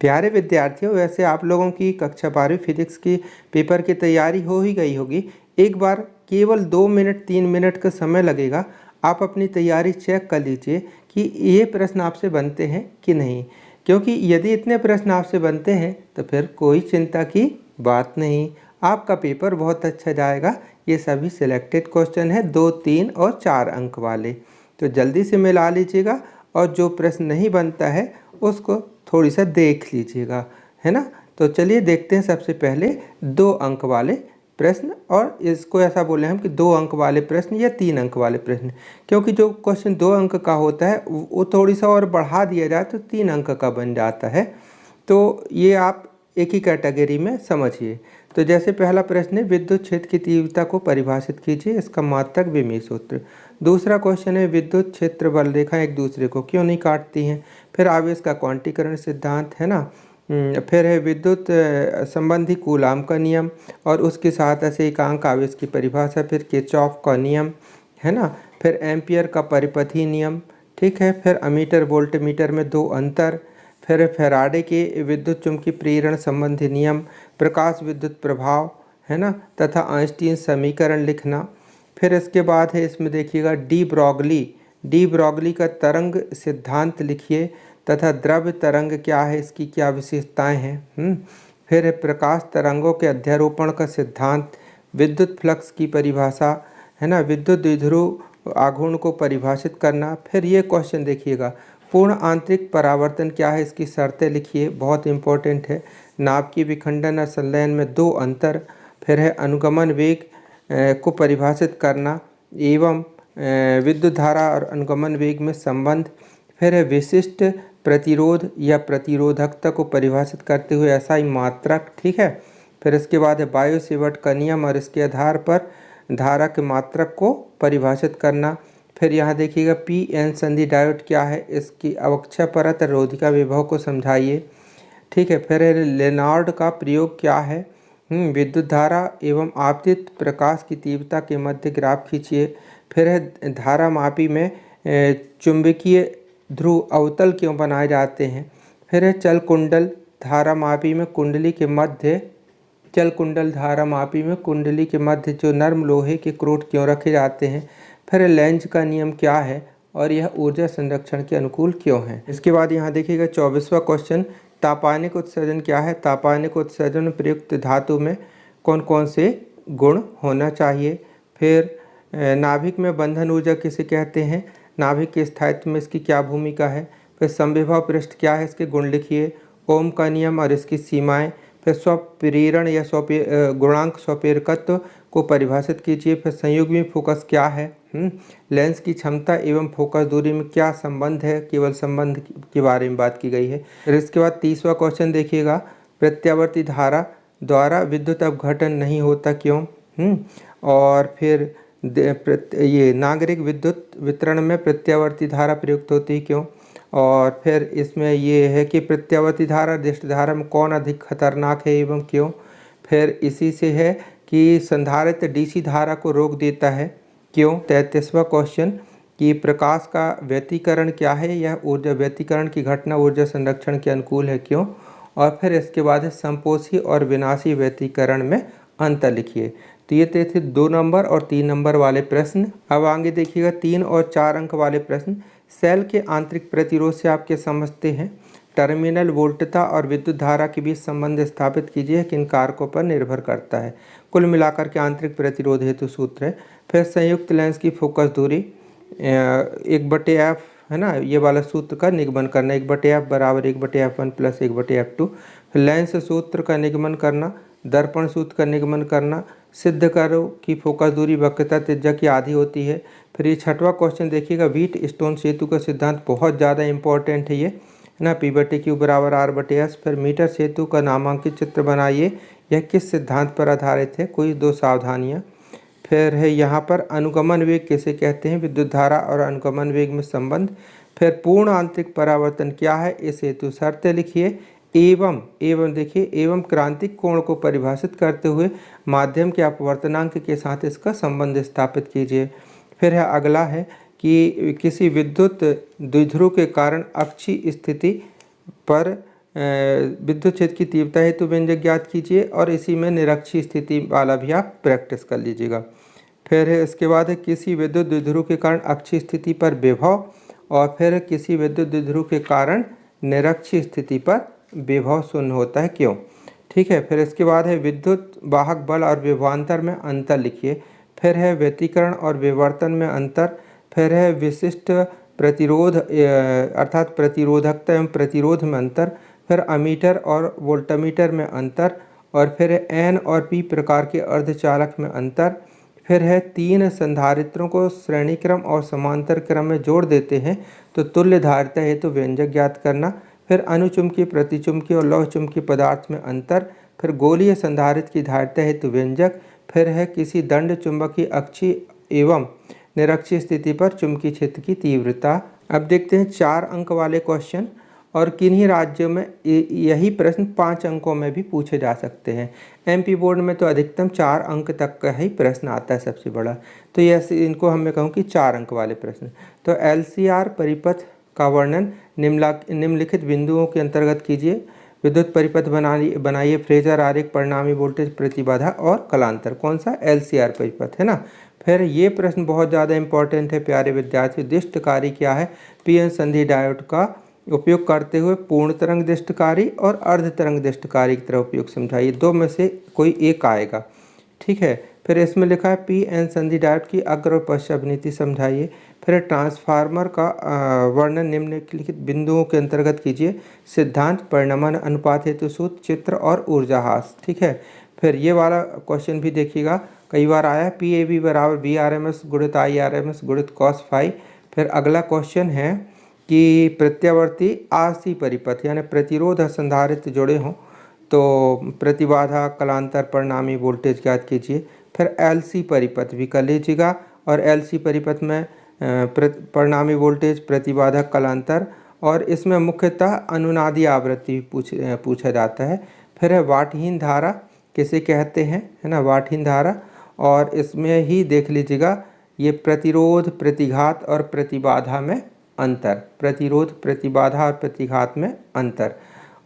प्यारे विद्यार्थियों, वैसे आप लोगों की कक्षा 12वीं फिजिक्स की पेपर की तैयारी हो ही गई होगी। एक बार केवल 2 मिनट 3 मिनट का समय लगेगा, आप अपनी तैयारी चेक कर लीजिए कि ये प्रश्न आपसे बनते हैं कि नहीं। क्योंकि यदि इतने प्रश्न आपसे बनते हैं तो फिर कोई चिंता की बात नहीं, आपका पेपर बहुत अच्छा जाएगा। ये सभी सिलेक्टेड क्वेश्चन है, 2, 3 और 4 अंक वाले, तो जल्दी से मिला लीजिएगा। और जो प्रश्न नहीं बनता है उसको थोड़ी सा देख लीजिएगा, है ना। तो चलिए देखते हैं सबसे पहले 2 अंक वाले प्रश्न, और इसको ऐसा बोले हम कि 2 अंक वाले प्रश्न या 3 अंक वाले प्रश्न, क्योंकि जो क्वेश्चन 2 अंक का होता है वो थोड़ी सा और बढ़ा दिया जाए तो 3 अंक का बन जाता है। तो ये आप एक ही कैटेगरी में समझिए। तो जैसे पहला प्रश्न है, विद्युत क्षेत्र की तीव्रता को परिभाषित कीजिए, इसका मात्रक विमीय सूत्र। दूसरा क्वेश्चन है, विद्युत क्षेत्र बल रेखा एक दूसरे को क्यों नहीं काटती हैं। फिर आवेश का क्वांटीकरण सिद्धांत, है ना। फिर है विद्युत संबंधी कूलाम का नियम और उसकी सहायता से एकांक आवेश की परिभाषा। फिर किरचॉफ का नियम, है ना। फिर एम्पियर का परिपथी नियम, ठीक है। फिर अमीटर वोल्टमीटर में 2 अंतर। फिर फैराडे के विद्युत चुम्बकीय प्रेरण संबंधी नियम, प्रकाश विद्युत प्रभाव, है ना, तथा आइंस्टीन समीकरण लिखना। फिर इसके बाद है, इसमें देखिएगा डी ब्रॉगली का तरंग सिद्धांत लिखिए तथा द्रव्य तरंग क्या है, इसकी क्या विशेषताएं हैं। फिर है प्रकाश तरंगों के अध्यारोपण का सिद्धांत, विद्युत फ्लक्स की परिभाषा, है ना, विद्युत द्विध्रुव आघूर्ण को परिभाषित करना। फिर ये क्वेश्चन देखिएगा, पूर्ण आंतरिक परावर्तन क्या है, इसकी शर्तें लिखिए, बहुत इंपॉर्टेंट है। नाभ की विखंडन और संलयन में 2 अंतर। फिर है अनुगमन वेग को परिभाषित करना एवं विद्युत धारा और अनुगमन वेग में संबंध। फिर है विशिष्ट प्रतिरोध या प्रतिरोधकता को परिभाषित करते हुए एसआई मात्रक, ठीक है। फिर इसके बाद है बायो सेवर्ट का नियम और इसके आधार पर धारा के मात्रक को परिभाषित करना। फिर यहाँ देखिएगा पी एन संधि डायोड क्या है, इसकी अवक्षय परत रोधिका विभव को समझाइए, ठीक है। फिर लेनार्ड का प्रयोग क्या है, विद्युत धारा एवं आपतित प्रकाश की तीव्रता के मध्य ग्राफ खींचिए। फिर है धारा मापी में चुंबकीय ध्रुव अवतल क्यों बनाए जाते हैं। फिर है चल कुंडल धारा मापी में कुंडली के मध्य जो नर्म लोहे के क्रोट क्यों रखे जाते हैं। फिर लेंज का नियम क्या है और यह ऊर्जा संरक्षण के अनुकूल क्यों है। इसके बाद यहाँ देखिएगा 24वां क्वेश्चन, तापानिक उत्सर्जन क्या है। तापानिक उत्सर्जन में प्रयुक्त धातु में कौन कौन से गुण होना चाहिए। फिर नाभिक में बंधन ऊर्जा किसे कहते हैं, नाभिक के स्थायित्व में इसकी क्या भूमिका है। फिर संविभव पृष्ठ क्या है, इसके गुण लिखिए। ओम का नियम और इसकी सीमाएं। फिर स्वप्रेरण या गुणांक स्वप्रेरकत्व को परिभाषित कीजिए। फिर संयुग्मी फोकस क्या है, लेंस की क्षमता एवं फोकस दूरी में क्या संबंध है, केवल संबंध के बारे में बात की गई है। फिर इसके बाद 30वां क्वेश्चन देखिएगा, प्रत्यावर्ती धारा द्वारा विद्युत अपघटन नहीं होता क्यों। और फिर ये नागरिक विद्युत वितरण में प्रत्यावर्ती धारा प्रयुक्त होती है क्यों। और फिर इसमें ये है कि प्रत्यावर्ती धारा दृष्ट धारा में कौन अधिक खतरनाक है एवं क्यों। फिर इसी से है कि संधारित्र डीसी धारा को रोक देता है क्यों। 33वां क्वेश्चन कि प्रकाश का व्यतिकरण क्या है, यह ऊर्जा व्यतिकरण की घटना ऊर्जा संरक्षण के अनुकूल है क्यों। और फिर इसके बाद है संपोषी और विनाशी व्यतिकरण में अंतर लिखिए। तो ये थे 2 नंबर और 3 नंबर वाले प्रश्न। अब आगे देखिएगा 3 और 4 अंक वाले प्रश्न। सेल के आंतरिक प्रतिरोध से आप क्या समझते हैं। टर्मिनल वोल्टता और विद्युत धारा के बीच संबंध स्थापित कीजिए, किन कारकों पर निर्भर करता है। कुल मिलाकर के आंतरिक प्रतिरोध हेतु सूत्र है। फिर संयुक्त लेंस की फोकस दूरी 1/f, है ना, ये वाला सूत्र का निगमन करना, 1/f बराबर 1/f1 प्लस 1/f2। फिर लेंस सूत्र का निगमन करना, दर्पण सूत्र का निगमन करना, सिद्ध करो कि फोकस दूरी वक्रता त्रिज्या की आधी होती है। फिर ये 6वां क्वेश्चन देखिएगा, व्हीट स्टोन सेतु का सिद्धांत बहुत ज़्यादा इंपॉर्टेंट है ये, है ना, P/Q बराबर R/S। फिर मीटर सेतु का नामांकित चित्र बनाइए, यह किस सिद्धांत पर आधारित है, कोई 2 सावधानियाँ। फिर है यहाँ पर अनुगमन वेग किसे कहते हैं, विद्युत धारा और अनुगमन वेग में संबंध। फिर पूर्ण आंतरिक परावर्तन क्या है, इस हेतु शर्तें लिखिए। एवं देखिए, एवं क्रांतिक कोण को परिभाषित करते हुए माध्यम के अपवर्तनांक के साथ इसका संबंध स्थापित कीजिए। फिर है अगला है कि किसी विद्युत द्विध्रुव के कारण अक्षीय स्थिति पर विद्युत क्षेत्र की तीव्रता हेतु व्यंजक ज्ञात कीजिए और इसी में निरक्षीय स्थिति वाला भी आप प्रैक्टिस कर लीजिएगा। फिर है इसके बाद है किसी विद्युत द्विध्रुव के कारण अक्षीय स्थिति पर विभव और फिर किसी विद्युत द्विध्रुव के कारण निरक्षीय स्थिति पर विभव शून्य होता है, क्यों? ठीक है। फिर इसके बाद है विद्युत वाहक बल और विभवांतर में अंतर लिखिए। फिर है व्यतिकरण और विवर्तन में अंतर। फिर है विशिष्ट प्रतिरोध अर्थात प्रतिरोधकता एवं प्रतिरोध में अंतर। फिर अमीटर और वोल्टमीटर में अंतर। और फिर है एन और पी प्रकार के अर्धचालक में अंतर। फिर है 3 संधारित्रों को श्रेणी क्रम और समांतर क्रम में जोड़ देते हैं तो तुल्य धारिता हेतु व्यंजक ज्ञात करना। फिर अनुचुंबकीय, प्रतिचुंबकीय और लौह चुंबकीय पदार्थ में अंतर। फिर गोलीय संधारित्र की धारिता हेतु व्यंजक। फिर है किसी दंड चुंबकीय अक्षीय एवं निरक्षीय स्थिति पर चुंबकीय क्षेत्र की तीव्रता। अब देखते हैं 4 अंक वाले क्वेश्चन और किन्हीं राज्यों में यही प्रश्न 5 अंकों में भी पूछे जा सकते हैं। एमपी बोर्ड में तो अधिकतम 4 अंक तक का ही प्रश्न आता है सबसे बड़ा, तो यह इनको हम मैं कहूँ कि 4 अंक वाले प्रश्न। तो एलसीआर परिपथ का वर्णन निम्नलिखित बिंदुओं के अंतर्गत कीजिए। विद्युत परिपथ बनाइए, फ्रेजर आरेख, परिणामी वोल्टेज, प्रतिबाधा और कलांतर। कौन सा? एलसीआर परिपथ है ना। फिर ये प्रश्न बहुत ज़्यादा इंपॉर्टेंट है प्यारे विद्यार्थियों। दिष्टकारी क्या है? पीएन संधि डायोड का उपयोग करते हुए पूर्ण तरंग दिष्टकारी और अर्ध तरंग दिष्टकारी की तरह उपयोग समझाइए। 2 में से कोई एक आएगा, ठीक है। फिर इसमें लिखा है पीएन संधि डायोड की अग्र और पश्च अभिनीति समझाइए। फिर ट्रांसफार्मर का वर्णन निम्नलिखित बिंदुओं के अंतर्गत कीजिए। सिद्धांत, परिणामन अनुपात हेतु सूत्र, चित्र और ऊर्जा ह्रास, ठीक है। फिर ये वाला क्वेश्चन भी देखिएगा, कई बार आया, पी ए बी बराबर वी आर एम एस गुणित आई आर एम एस गुणित कॉस फाई। फिर अगला क्वेश्चन है कि प्रत्यावर्ती आरसी परिपथ यानी प्रतिरोध संधारित्र जुड़े हों तो प्रतिबाधा, कलांतर, परिणामी वोल्टेज ज्ञात कीजिए। फिर एलसी परिपथ भी कर लीजिएगा और एलसी परिपथ में परिणामी वोल्टेज, प्रतिबाधा, कलांतर और इसमें मुख्यतः अनुनादी आवृत्ति पूछा जाता है। फिर है वाटहीन धारा किसे कहते हैं, है ना, वाटहीन धारा। और इसमें ही देख लीजिएगा ये प्रतिरोध, प्रतिघात और प्रतिबाधा में अंतर, प्रतिरोध, प्रतिबाधा और प्रतिघात में अंतर।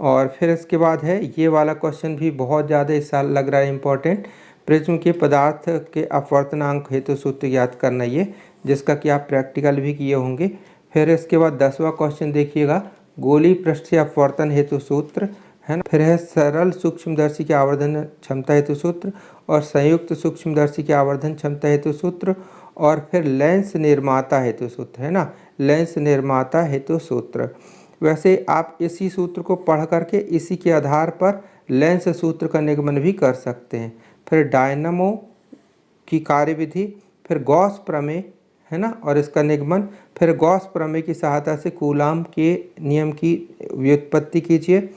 और फिर इसके बाद है ये वाला क्वेश्चन भी बहुत ज़्यादा इस साल लग रहा है इम्पोर्टेंट, प्रिज्म के पदार्थ के अपवर्तनांक हेतु सूत्र ज्ञात करना, ये जिसका कि आप प्रैक्टिकल भी किए होंगे। फिर इसके बाद 10वां क्वेश्चन देखिएगा, गोली पृष्ठ से अपवर्तन हेतु सूत्र, है ना। फिर है सरल सूक्ष्मदर्शी के आवर्धन क्षमता हेतु सूत्र और संयुक्त सूक्ष्मदर्शी के आवर्धन क्षमता हेतु सूत्र और फिर लेंस निर्माता हेतु सूत्र, है ना, लेंस निर्माता हेतु सूत्र। वैसे आप इसी सूत्र को पढ़ करके इसी के आधार पर लेंस सूत्र का निगमन भी कर सकते हैं। फिर डायनामो की कार्यविधि, फिर गॉस प्रमेय, है ना, और इसका निगमन। फिर गॉस प्रमेय की सहायता से कूलाम के नियम की व्युत्पत्ति कीजिए,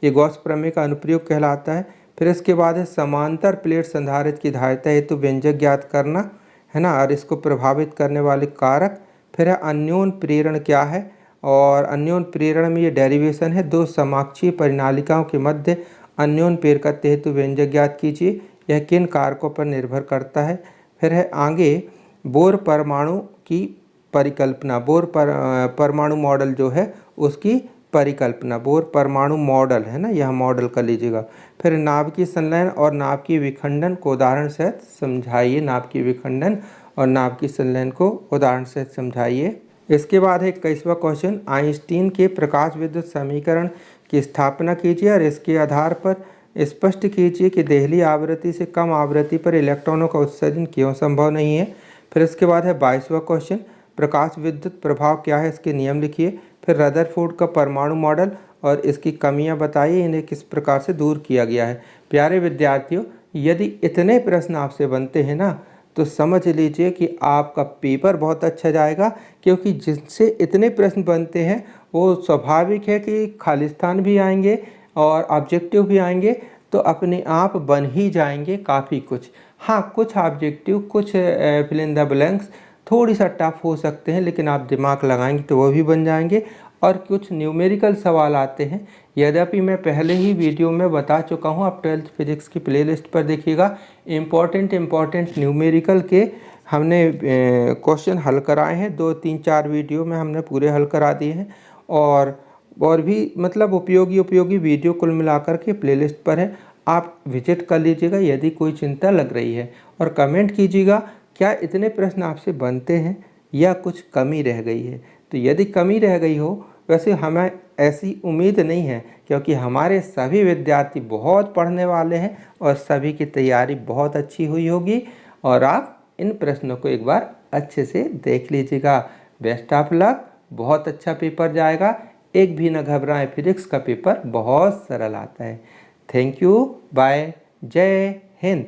ये गॉस प्रमेय का अनुप्रयोग कहलाता है। फिर इसके बाद है समांतर प्लेट संधारित्र की धारिता हेतु व्यंजक ज्ञात करना, है ना, और इसको प्रभावित करने वाले कारक। फिर है अन्योन प्रेरण क्या है, और अन्योन प्रेरण में ये डेरिवेशन है, 2 समाक्षीय परिनालिकाओं के मध्य अन्योन प्रेरकत्व हेतु व्यंजक ज्ञात कीजिए, यह किन कारकों पर निर्भर करता है। फिर है आगे बोर परमाणु की परिकल्पना, बोर परमाणु मॉडल जो है उसकी परिकल्पना, बोर परमाणु मॉडल, है ना, यह मॉडल कर लीजिएगा। फिर नाभिकीय संलयन और नाभिकीय विखंडन को उदाहरण सहित समझाइए, नाभिकीय विखंडन और नाभिकीय संलयन को उदाहरण सहित समझाइए। इसके बाद है 21वां क्वेश्चन, आइंस्टीन के प्रकाश विद्युत समीकरण की स्थापना कीजिए और इसके आधार पर स्पष्ट कीजिए कि देहली आवृत्ति से कम आवृत्ति पर इलेक्ट्रॉनों का उत्सर्जन क्यों संभव नहीं है। फिर इसके बाद है 22वां क्वेश्चन, प्रकाश विद्युत प्रभाव क्या है, इसके नियम लिखिए। फिर रदरफोर्ड का परमाणु मॉडल और इसकी कमियां बताइए, इन्हें किस प्रकार से दूर किया गया है। प्यारे विद्यार्थियों, यदि इतने प्रश्न आपसे बनते हैं ना तो समझ लीजिए कि आपका पेपर बहुत अच्छा जाएगा, क्योंकि जिनसे इतने प्रश्न बनते हैं वो स्वाभाविक है कि खालिस्तान भी आएंगे और ऑब्जेक्टिव भी आएंगे, तो अपने आप बन ही जाएंगे काफ़ी कुछ। हाँ, कुछ ऑब्जेक्टिव, कुछ फिल इन द ब्लैंक्स थोड़ी सा टफ हो सकते हैं, लेकिन आप दिमाग लगाएंगे तो वो भी बन जाएंगे। और कुछ न्यूमेरिकल सवाल आते हैं, यद्यपि मैं पहले ही वीडियो में बता चुका हूँ, आप 12th फिजिक्स की प्लेलिस्ट पर देखिएगा, इम्पॉर्टेंट न्यूमेरिकल के हमने क्वेश्चन हल कराए हैं, 2, 3, 4 वीडियो में हमने पूरे हल करा दिए हैं। और और भी मतलब उपयोगी वीडियो कुल मिलाकर के प्लेलिस्ट पर है, आप विजिट कर लीजिएगा यदि कोई चिंता लग रही है। और कमेंट कीजिएगा क्या इतने प्रश्न आपसे बनते हैं या कुछ कमी रह गई है। तो यदि कमी रह गई हो, वैसे हमें ऐसी उम्मीद नहीं है क्योंकि हमारे सभी विद्यार्थी बहुत पढ़ने वाले हैं और सभी की तैयारी बहुत अच्छी हुई होगी। और आप इन प्रश्नों को एक बार अच्छे से देख लीजिएगा। बेस्ट ऑफ लक, बहुत अच्छा पेपर जाएगा। एक भी न घबराएं, फिजिक्स का पेपर बहुत सरल आता है। थैंक यू, बाय, जय हिंद।